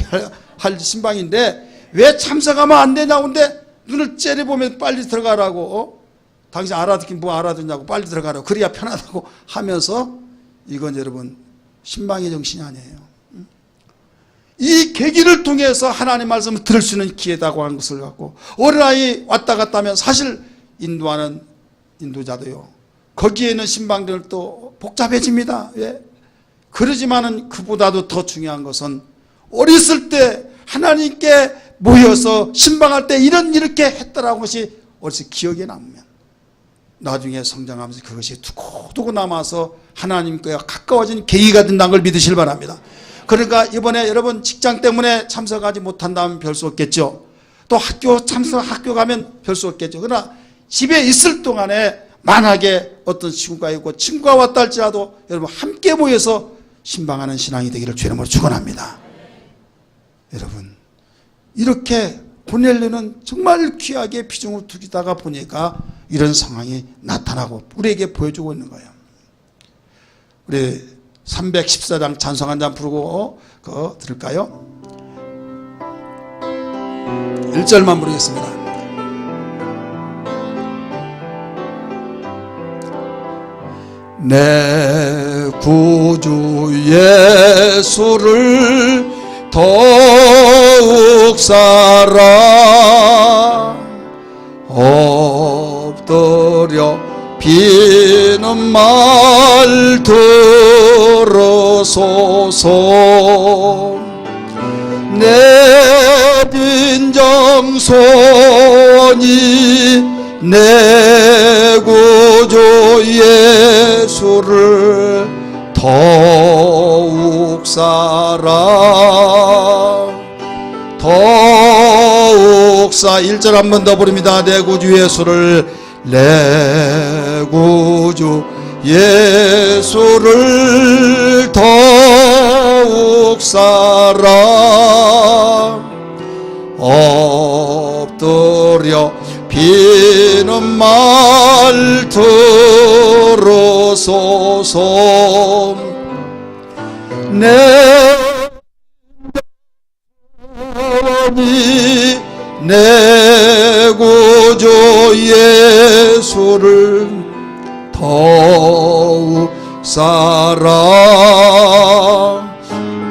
할 신방인데 왜 참석하면 안 되냐고. 근데 눈을 째려보면 빨리 들어가라고. 당신 알아듣긴 뭐 알아듣냐고. 빨리 들어가라고. 그래야 편하다고 하면서, 이건 여러분 신방의 정신이 아니에요. 이 계기를 통해서 하나님의 말씀을 들을 수 있는 기회다고 하는 것을 갖고, 어린아이 왔다 갔다 하면 사실 인도하는 인도자도요, 거기에 있는 신방들도 복잡해집니다. 왜? 그러지만은 그보다도 더 중요한 것은 어렸을 때 하나님께 모여서 신방할 때 이렇게 했더라는 것이 어디서 기억에 남으면 나중에 성장하면서 그것이 두고두고 남아서 하나님과 가까워진 계기가 된다는 걸 믿으실 바랍니다. 그러니까 이번에 여러분 직장 때문에 참석하지 못한다면 별 수 없겠죠. 또 학교 가면 별 수 없겠죠. 그러나 집에 있을 동안에 만약에 어떤 친구가 있고 친구가 왔다 할지라도 여러분 함께 모여서 신방하는 신앙이 되기를 주의 이름으로 축원합니다. 여러분 이렇게 고넬료는 정말 귀하게 비중을 두기다가 보니까 이런 상황이 나타나고 우리에게 보여주고 있는 거예요. 우리 314장 찬송 한 잔 부르고 그거 들을까요? 1절만 부르겠습니다. 내 구주 예수를 더욱 사랑 엎드려 비는 말 들어소서 내 빈정손이 내 구주 예수를 더욱 사랑 더욱 1절 한 번 더 부릅니다. 내 구주 예수를 내 구주 예수를 더욱 사랑 엎드려 비는 말 들어소서 내 구주 예수를 더욱 사랑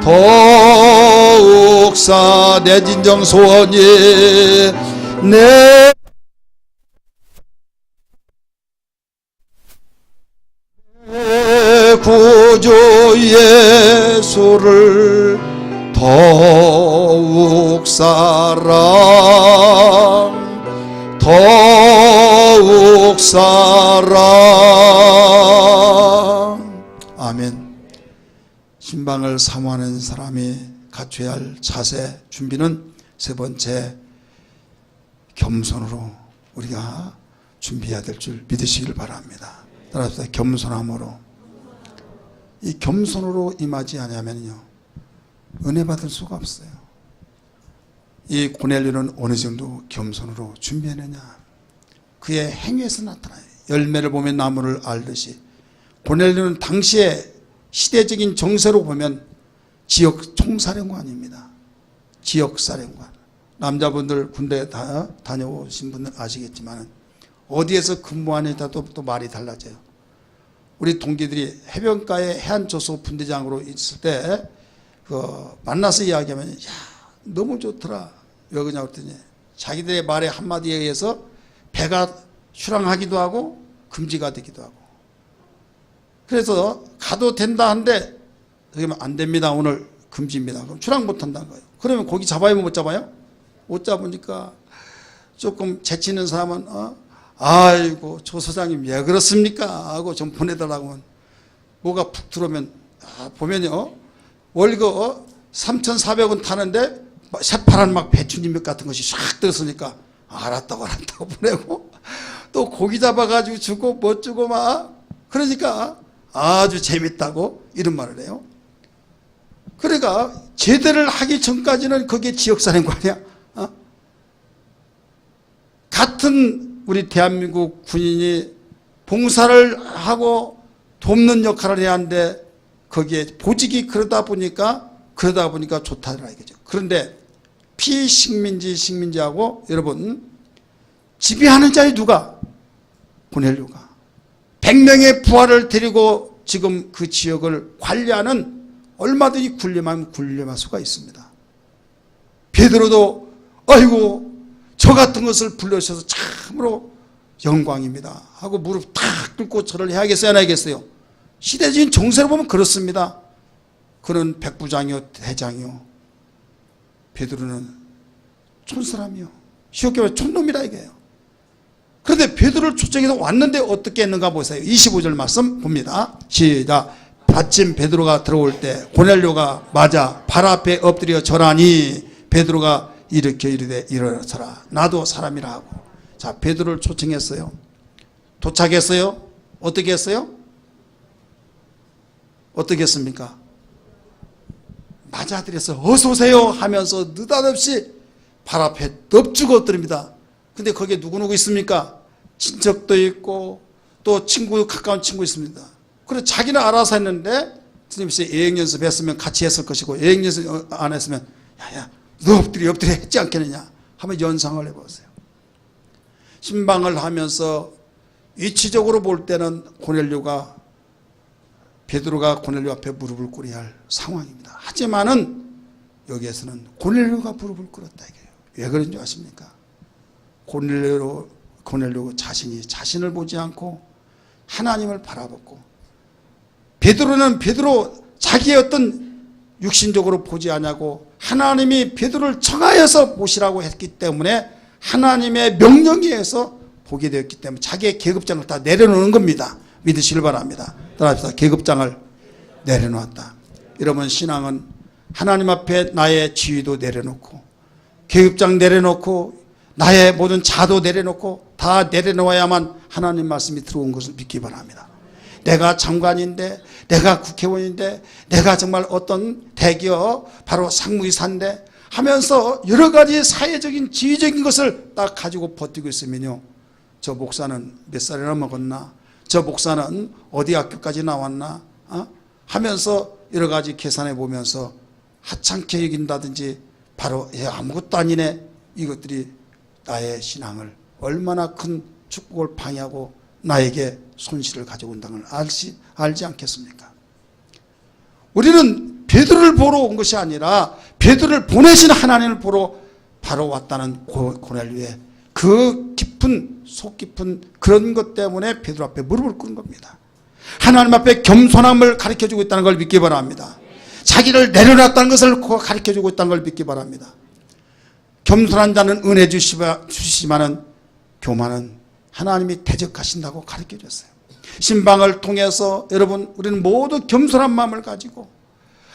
더욱 내 진정 소원이 내 구주 예수를 더욱 사랑 더욱 사랑. 아멘. 신방을 사모하는 사람이 갖춰야 할 자세 준비는 세 번째 겸손으로 우리가 준비해야 될 줄 믿으시길 바랍니다. 따라서 겸손함으로 이 겸손으로 임하지 않으면요 은혜 받을 수가 없어요. 이 고넬료는 어느 정도 겸손으로 준비했느냐 그의 행위에서 나타나요. 열매를 보면 나무를 알듯이 고넬료는 당시에 시대적인 정세로 보면 지역 총사령관입니다. 지역사령관. 남자분들 군대 다녀오신 분들 아시겠지만 어디에서 근무하느냐에 따라 또 말이 달라져요. 우리 동기들이 해변가에 해안조소 분대장으로 있을 때 만나서 이야기하면 야 너무 좋더라 왜 그러냐 그랬더니 자기들의 말의 한마디에 의해서 배가 출항하기도 하고 금지가 되기도 하고 그래서 가도 된다 한데 그러면 안 됩니다 오늘 금지입니다. 그럼 출항 못 한다는 거예요. 그러면 고기 잡아요 못 잡아요? 못 잡으니까 조금 재치있는 사람은 아이고 조 소장님 왜 그렇습니까 하고 좀 보내달라고 하면 뭐가 푹 들어오면 보면요 월급 3,400원 타는데 새파란 막 배추잎 같은 것이 싹 들었으니까 알았다고 보내고 또 고기 잡아가지고 주고 못 주고 막 그러니까 아주 재밌다고 이런 말을 해요. 그러니까 제대를 하기 전까지는 그게 지역사령관이야. 같은 우리 대한민국 군인이 봉사를 하고 돕는 역할을 해야 하는데 거기에 보직이 그러다 보니까 좋다 이거죠. 그런데 피식민지하고 여러분 지배하는 자리 누가? 고넬료가 100명의 부하를 데리고 지금 그 지역을 관리하는 얼마든지 군림할 수가 있습니다. 베드로도 아이고 저 같은 것을 불러주셔서 참으로 영광입니다 하고 무릎 탁 꿇고 절을 해야겠어요 안 해야겠어요? 시대적인 정세로 보면 그렇습니다. 그는 백부장이요 대장이요 베드로는 촌사람이요 쉽게 말해 촌놈이라 이거예요. 그런데 베드로를 초청해서 왔는데 어떻게 했는가 보세요. 25절 말씀 봅니다. 시작. 마침 베드로가 들어올 때 고넬료가 맞아 발 앞에 엎드려 절하니 베드로가 일으켜 이르되 일어서라 나도 사람이라 하고. 자, 베드로를 초청했어요. 도착했어요. 어떻게 했어요? 어떻게 했습니까? 맞아들여서 어서 오세요 하면서 느닷없이 발 앞에 넙죽 엎드립니다. 근데 거기에 누구누구 있습니까? 친척도 있고 또 친구, 가까운 친구 있습니다. 그래서 자기는 알아서 했는데 스님씨 예행연습 했으면 같이 했을 것이고 예행연습 안 했으면 야야 너 엎드려 했지 않겠느냐 하면 연상을 해보세요. 신방을 하면서 위치적으로 볼 때는 베드로가 고넬료 앞에 무릎을 꿇어야 할 상황입니다. 하지만은 여기에서는 고넬료가 무릎을 꿇었다 이게요. 왜 그런지 아십니까? 고넬료 자신이 자신을 보지 않고 하나님을 바라보고, 베드로는 자기의 어떤 육신적으로 보지 않냐고 하나님이 베드로를 청하여서 보시라고 했기 때문에 하나님의 명령에 의해서 보게 되었기 때문에 자기의 계급장을 다 내려놓는 겁니다. 믿으시길 바랍니다. 따라합시다. 계급장을 내려놓았다. 여러분, 신앙은 하나님 앞에 나의 지위도 내려놓고 계급장 내려놓고 나의 모든 자도 내려놓고 다 내려놓아야만 하나님 말씀이 들어온 것을 믿기 바랍니다. 내가 장관인데, 내가 국회의원인데, 내가 정말 어떤 대기업 바로 상무이사인데 하면서 여러 가지 사회적인 지위적인 것을 딱 가지고 버티고 있으면요, 저 목사는 몇 살이나 먹었나, 저 목사는 어디 학교까지 나왔나 하면서 여러 가지 계산해 보면서 하찮게 여긴다든지 바로 아무것도 아니네, 이것들이 나의 신앙을 얼마나 큰 축복을 방해하고 나에게 손실을 가져온다는 걸 알지 않겠습니까? 우리는 베드로를 보러 온 것이 아니라 베드로를 보내신 하나님을 보러 바로 왔다는 고넬료의 그 깊은 속 깊은 그런 것 때문에 베드로 앞에 무릎을 꿇은 겁니다. 하나님 앞에 겸손함을 가르쳐주고 있다는 걸 믿기 바랍니다. 자기를 내려놨다는 것을 가르쳐주고 있다는 걸 믿기 바랍니다. 겸손한 자는 은혜 주시지만은 교만은 하나님이 대적하신다고 가르쳐줬어요. 신방을 통해서 여러분, 우리는 모두 겸손한 마음을 가지고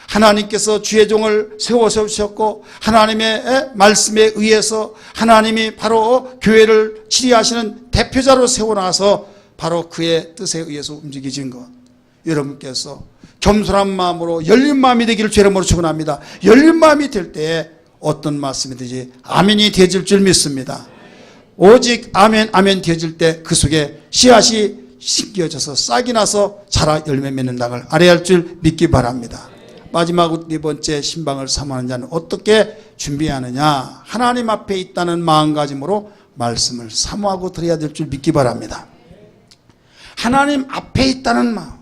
하나님께서 주의 종을 세워주셨고 하나님의 말씀에 의해서 하나님이 바로 교회를 치리하시는 대표자로 세워놔서 바로 그의 뜻에 의해서 움직이신 것, 여러분께서 겸손한 마음으로 열린 마음이 되기를 주의 이름으로 축원합니다. 열린 마음이 될 때에 어떤 말씀이든지 아멘이 되어질 줄 믿습니다. 오직 아멘 아멘 되어질 때 그 속에 씨앗이 심겨져서 싹이 나서 자라 열매 맺는다는 걸 알아야 할 줄 믿기 바랍니다. 마지막 네 번째, 신방을 사모하는 자는 어떻게 준비하느냐? 하나님 앞에 있다는 마음가짐으로 말씀을 사모하고 드려야 될 줄 믿기 바랍니다. 하나님 앞에 있다는 마음,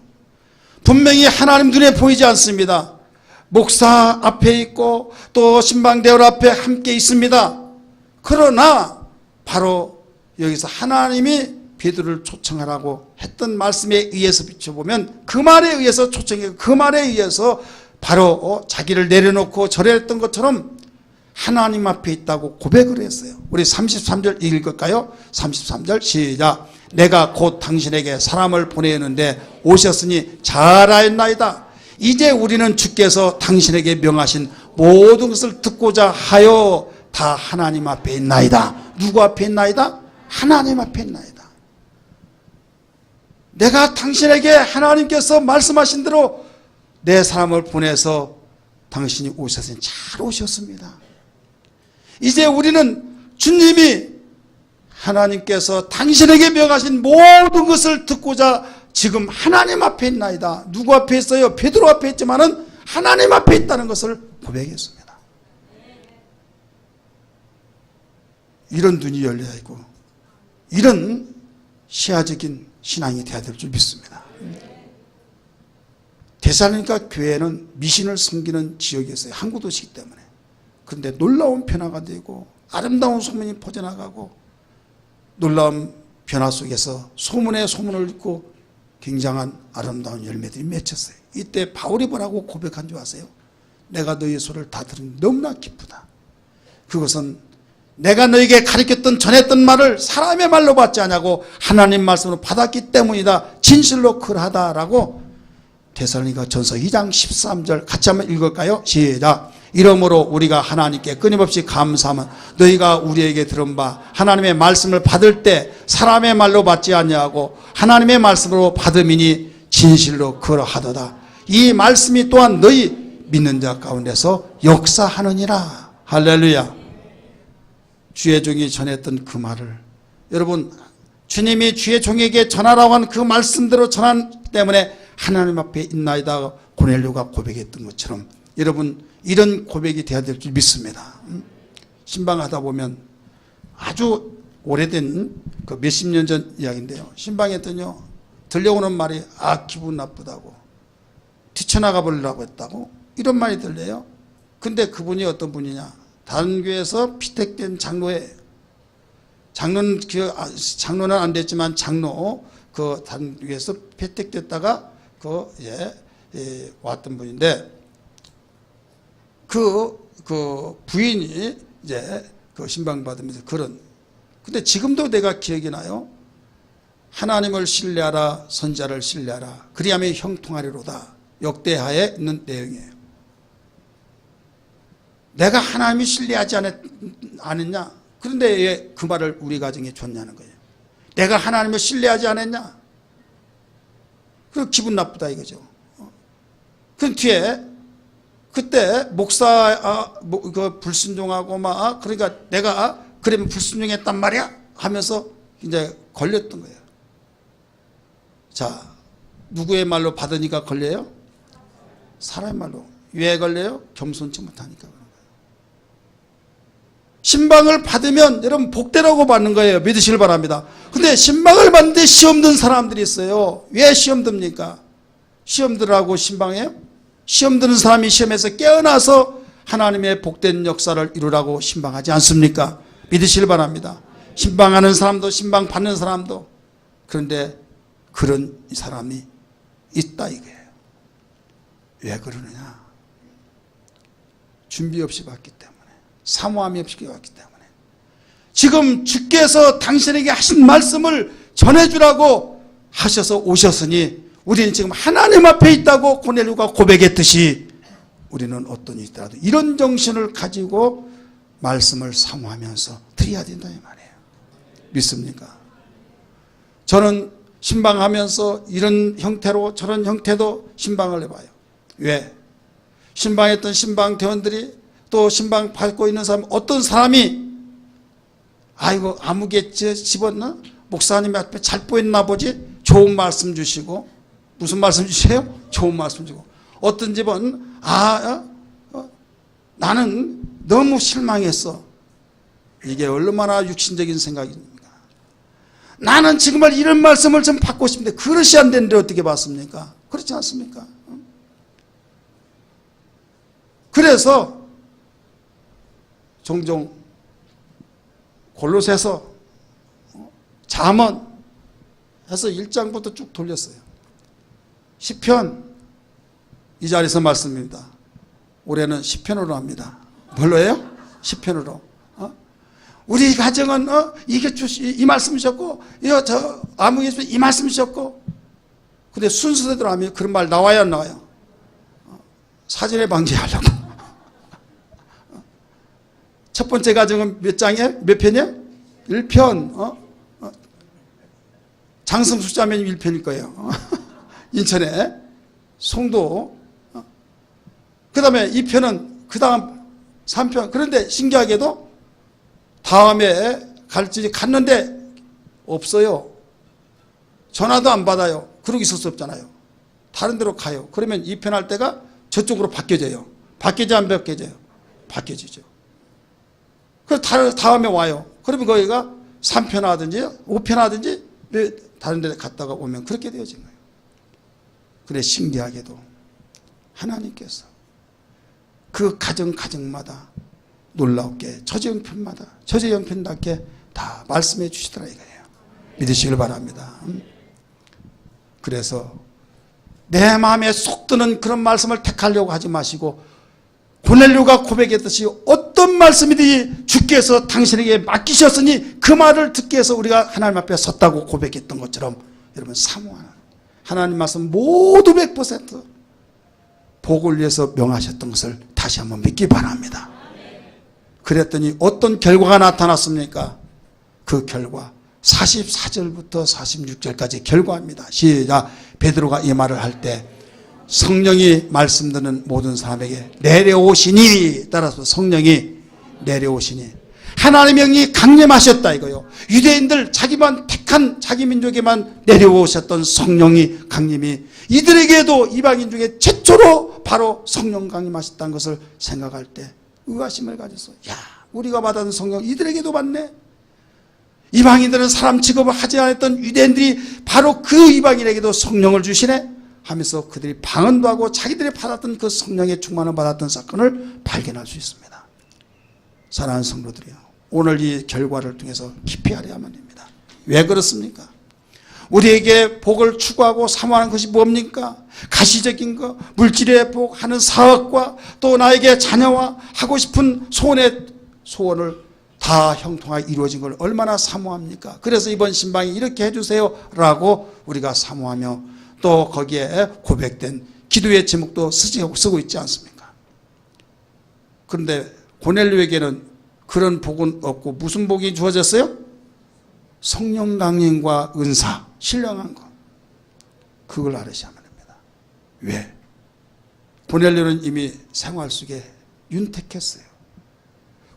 분명히 하나님 눈에 보이지 않습니다. 목사 앞에 있고 또 신방대원 앞에 함께 있습니다. 그러나 바로 여기서 하나님이 베드로를 초청하라고 했던 말씀에 의해서 비춰보면 그 말에 의해서 초청해, 그 말에 의해서 바로 자기를 내려놓고 절했던 것처럼 하나님 앞에 있다고 고백을 했어요. 우리 33절 읽을까요? 33절 시작. 내가 곧 당신에게 사람을 보내었는데 오셨으니 잘하였나이다. 이제 우리는 주께서 당신에게 명하신 모든 것을 듣고자 하여 다 하나님 앞에 있나이다. 누구 앞에 있나이다? 하나님 앞에 있나이다. 내가 당신에게 하나님께서 말씀하신 대로 내 사람을 보내서 당신이 오셨으니 잘 오셨습니다. 이제 우리는 주님이 하나님께서 당신에게 명하신 모든 것을 듣고자 지금 하나님 앞에 있나이다. 누구 앞에 있어요? 베드로 앞에 있지만은 하나님 앞에 있다는 것을 고백했습니다. 이런 눈이 열려야 있고 이런 시야적인 신앙이 되어야 될 줄 믿습니다. 데살로니가 교회는 미신을 섬기는 지역이었어요. 항구 도시이기 때문에. 그런데 놀라운 변화가 되고 아름다운 소문이 퍼져나가고 놀라운 변화 속에서 소문에 소문을 읽고 굉장한 아름다운 열매들이 맺혔어요. 이때 바울이 뭐라고 고백한 줄 아세요? 내가 너의 소리를 다 들으니 너무나 기쁘다. 그것은 내가 너에게 가르쳤던 전했던 말을 사람의 말로 받지 않냐고 하나님 말씀으로 받았기 때문이다. 진실로 그러하다라고 데살로니가 전서 2장 13절 같이 한번 읽을까요? 시작. 이러므로 우리가 하나님께 끊임없이 감사하면 너희가 우리에게 들은 바 하나님의 말씀을 받을 때 사람의 말로 받지 아니하고 하나님의 말씀으로 받음이니 진실로 그러하도다. 이 말씀이 또한 너희 믿는 자 가운데서 역사하느니라. 할렐루야. 주의 종이 전했던 그 말을 여러분 주님이 주의 종에게 전하라고 한 그 말씀대로 전한 때문에 하나님 앞에 있나이다 고넬료가 고백했던 것처럼 여러분 이런 고백이 돼야 될 줄 믿습니다. 신방하다 보면 아주 오래된 그 몇십 년 전 이야기인데요. 신방했더니요 들려오는 말이 기분 나쁘다고 뛰쳐나가 버리려고 했다고 이런 말이 들려요. 근데 그분이 어떤 분이냐, 다른 교회에서 피택된 장로예요. 장로는 안 됐지만 장로 그 다른 교회에서 피택됐다가 왔던 분인데 그 부인이 이제 그 신방 받으면서 근데 지금도 내가 기억이 나요. 하나님을 신뢰하라, 선자를 신뢰하라, 그리하면 형통하리로다. 역대하에 있는 내용이에요. 내가 하나님을 신뢰하지 않았냐? 그런데 왜 그 말을 우리 가정에 줬냐는 거예요. 내가 하나님을 신뢰하지 않았냐? 그 기분 나쁘다 이거죠. 그 뒤에 그때 목사 그 불순종하고 그러니까 내가 그러면 불순종했단 말이야 하면서 이제 걸렸던 거예요. 자, 누구의 말로 받으니까 걸려요? 사람의 말로. 왜 걸려요? 겸손치 못하니까 그런 거예요. 신방을 받으면 여러분 복되라고 받는 거예요. 믿으시길 바랍니다. 근데 신방을 받는데 시험 든 사람들이 있어요. 왜 시험 듭니까? 시험 들라고 신방해요? 시험 드는 사람이 시험에서 깨어나서 하나님의 복된 역사를 이루라고 신방하지 않습니까? 믿으시길 바랍니다. 신방하는 사람도 신방 받는 사람도. 그런데 그런 사람이 있다 이거예요. 왜 그러느냐? 준비 없이 받기 때문에, 사모함이 없이 받기 때문에. 지금 주께서 당신에게 하신 말씀을 전해주라고 하셔서 오셨으니 우리는 지금 하나님 앞에 있다고 고넬료가 고백했듯이 우리는 어떤 일이 있더라도 이런 정신을 가지고 말씀을 사모하면서 드려야 된다 이 말이에요. 믿습니까? 저는 신방하면서 이런 형태로 저런 형태도 신방을 해봐요. 왜? 신방했던 신방대원들이 또 신방 받고 있는 사람, 어떤 사람이 아이고 아무개 집었나? 목사님 앞에 잘 보였나 보지? 좋은 말씀 주시고. 무슨 말씀 주세요? 좋은 말씀 주고. 어떤 집은 나는 너무 실망했어. 이게 얼마나 육신적인 생각입니까? 나는 정말 이런 말씀을 좀 받고 싶은데 그릇이 안 되는데 어떻게 받습니까? 그렇지 않습니까? 그래서 종종 골로새서 잠언 해서 1장부터 쭉 돌렸어요. 시편 이 자리에서 말씀입니다. 올해는 시편으로 합니다. 뭘로 해요? 시편으로. 우리 가정은 이게 이 말씀이셨고 저 아무개서 이 말씀이셨고. 근데 순서대로 하면 그런 말 나와요 안 나와요? 사전에 방지하려고. 첫 번째 가정은 몇 장이에요? 몇 편이에요? 1편. 장성 숫자면 1편일 거예요. 인천에 송도. 그 다음에 2편은 그 다음 3편. 그런데 신기하게도 다음에 갈지 갔는데 없어요. 전화도 안 받아요. 그러고 있을 수 없잖아요. 다른 데로 가요. 그러면 2편 할 때가 저쪽으로 바뀌어져요. 바뀌지 안 바뀌어져요? 바뀌어지죠. 그래서 다음에 와요. 그러면 거기가 3편 하든지 5편 하든지 다른 데 갔다가 오면 그렇게 되어진 거예요. 그래 신기하게도 하나님께서 그 가정마다 놀랍게 저제형편답게 다 말씀해 주시더라 이거예요. 믿으시길 바랍니다. 그래서 내 마음에 쏙 드는 그런 말씀을 택하려고 하지 마시고 고넬료가 고백했듯이 어떤 모든 말씀이니 주께서 당신에게 맡기셨으니 그 말을 듣기 위해서 우리가 하나님 앞에 섰다고 고백했던 것처럼 여러분 사모하는 하나님 말씀 모두 100% 복을 위해서 명하셨던 것을 다시 한번 믿기 바랍니다. 그랬더니 어떤 결과가 나타났습니까? 그 결과 44절부터 46절까지 결과입니다. 시작. 베드로가 이 말을 할 때 성령이 말씀 듣는 모든 사람에게 내려오시니, 따라서 성령이 내려오시니 하나님의 영이 강림하셨다 이거요. 유대인들 자기만 택한 자기 민족에만 내려오셨던 성령이 강림이 이들에게도 이방인 중에 최초로 바로 성령 강림하셨다는 것을 생각할 때 의아심을 가졌어. 야, 우리가 받은 성령 이들에게도 받네. 이방인들은 사람 취급을 하지 않았던 유대인들이 바로 그 이방인에게도 성령을 주시네 하면서 그들이 방언도 하고 자기들이 받았던 그 성령의 충만을 받았던 사건을 발견할 수 있습니다. 사랑하는 성도들이요, 오늘 이 결과를 통해서 깊이 알아야만 합니다. 왜 그렇습니까? 우리에게 복을 추구하고 사모하는 것이 뭡니까? 가시적인 것, 물질의 복, 하는 사업과 또 나에게 자녀와 하고 싶은 소원을 다 형통하게 이루어진 걸 얼마나 사모합니까? 그래서 이번 신방이 이렇게 해주세요 라고 우리가 사모하며 또 거기에 고백된 기도의 제목도 쓰고 있지 않습니까? 그런데 고넬료에게는 그런 복은 없고 무슨 복이 주어졌어요? 성령 강림과 은사, 신령한 것. 그걸 알으셔야만 합니다. 왜? 고넬료는 이미 생활 속에 윤택했어요.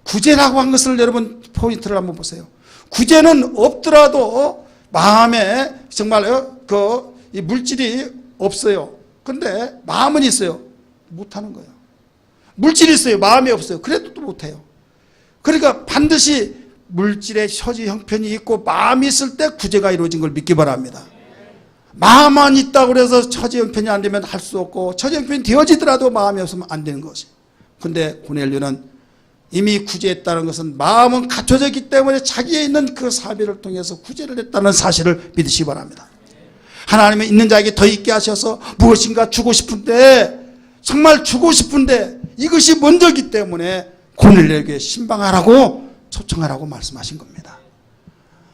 구제라고 한 것을 여러분 포인트를 한번 보세요. 구제는 없더라도 마음에 정말 이 물질이 없어요. 근데 마음은 있어요. 못하는 거예요. 물질이 있어요. 마음이 없어요. 그래도 또 못해요. 그러니까 반드시 물질의 처지 형편이 있고 마음이 있을 때 구제가 이루어진 걸 믿기 바랍니다. 마음만 있다고 해서 처지 형편이 안 되면 할 수 없고 처지 형편이 되어지더라도 마음이 없으면 안 되는 것이. 근데 고넬료는 이미 구제했다는 것은 마음은 갖춰져 있기 때문에 자기에 있는 그 사비를 통해서 구제를 했다는 사실을 믿으시기 바랍니다. 하나님은 있는 자에게 더 있게 하셔서 무엇인가 주고 싶은데 정말 주고 싶은데 이것이 먼저기 때문에 고넬료에게 신방하라고 초청하라고 말씀하신 겁니다.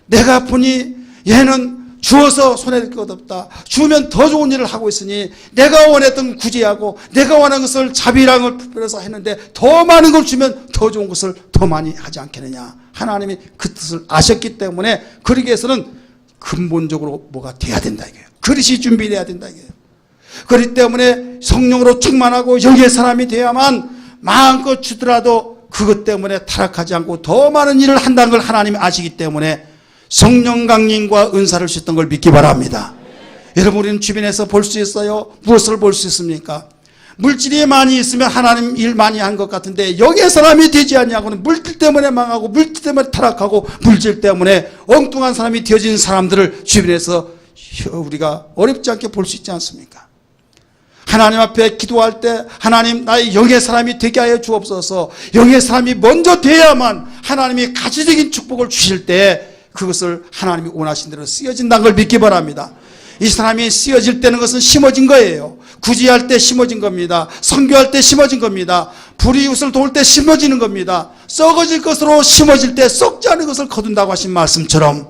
내가 보니 얘는 주어서 손해될 것 없다. 주면 더 좋은 일을 하고 있으니 내가 원했던 구제하고 내가 원하는 것을 자비랑을 부풀려서 했는데 더 많은 걸 주면 더 좋은 것을 더 많이 하지 않겠느냐. 하나님이 그 뜻을 아셨기 때문에 그러기 위해서는 근본적으로 뭐가 돼야 된다 이거예요. 그릇이 준비돼야 된다 이거예요. 그렇기 때문에 성령으로 충만하고 영의 사람이 돼야만 마음껏 주더라도 그것 때문에 타락하지 않고 더 많은 일을 한다는 걸 하나님이 아시기 때문에 성령 강림과 은사를 주셨던 걸 믿기 바랍니다. 여러분, 우리는 주변에서 볼 수 있어요. 무엇을 볼 수 있습니까? 물질이 많이 있으면 하나님 일 많이 한 것 같은데 영의 사람이 되지 않냐고는 물질 때문에 망하고 물질 때문에 타락하고 물질 때문에 엉뚱한 사람이 되어진 사람들을 주변에서 우리가 어렵지 않게 볼 수 있지 않습니까? 하나님 앞에 기도할 때 하나님 나의 영의 사람이 되게 하여 주옵소서. 영의 사람이 먼저 돼야만 하나님이 가시적인 축복을 주실 때 그것을 하나님이 원하신 대로 쓰여진다는 걸 믿기 바랍니다. 이 사람이 쓰여질 때는 것은 심어진 거예요. 구제할 때 심어진 겁니다. 선교할 때 심어진 겁니다. 불이웃을 도울 때 심어지는 겁니다. 썩어질 것으로 심어질 때 썩지 않은 것을 거둔다고 하신 말씀처럼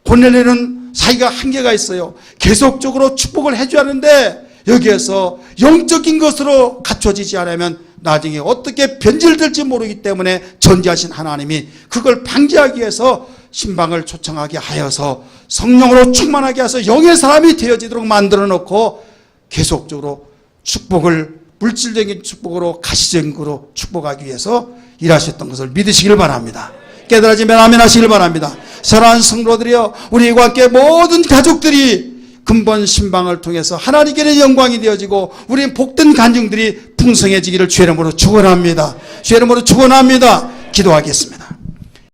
고넬료는 자기가 한계가 있어요. 계속적으로 축복을 해줘야 하는데 여기에서 영적인 것으로 갖춰지지 않으면 나중에 어떻게 변질될지 모르기 때문에 전지하신 하나님이 그걸 방지하기 위해서 신방을 초청하게 하여서 성령으로 충만하게 해서 영의 사람이 되어지도록 만들어 놓고 계속적으로 축복을 물질적인 축복으로 가시적인 거로 축복하기 위해서 일하셨던 것을 믿으시길 바랍니다. 깨달아지면 아멘 하시길 바랍니다. 사랑하는 성도들이여, 우리와 함께 모든 가족들이 근본 신방을 통해서 하나님께는 영광이 되어지고 우리는 복된 간증들이 풍성해지기를 주의 이름으로 축원합니다. 주의 이름으로 축원합니다. 기도하겠습니다.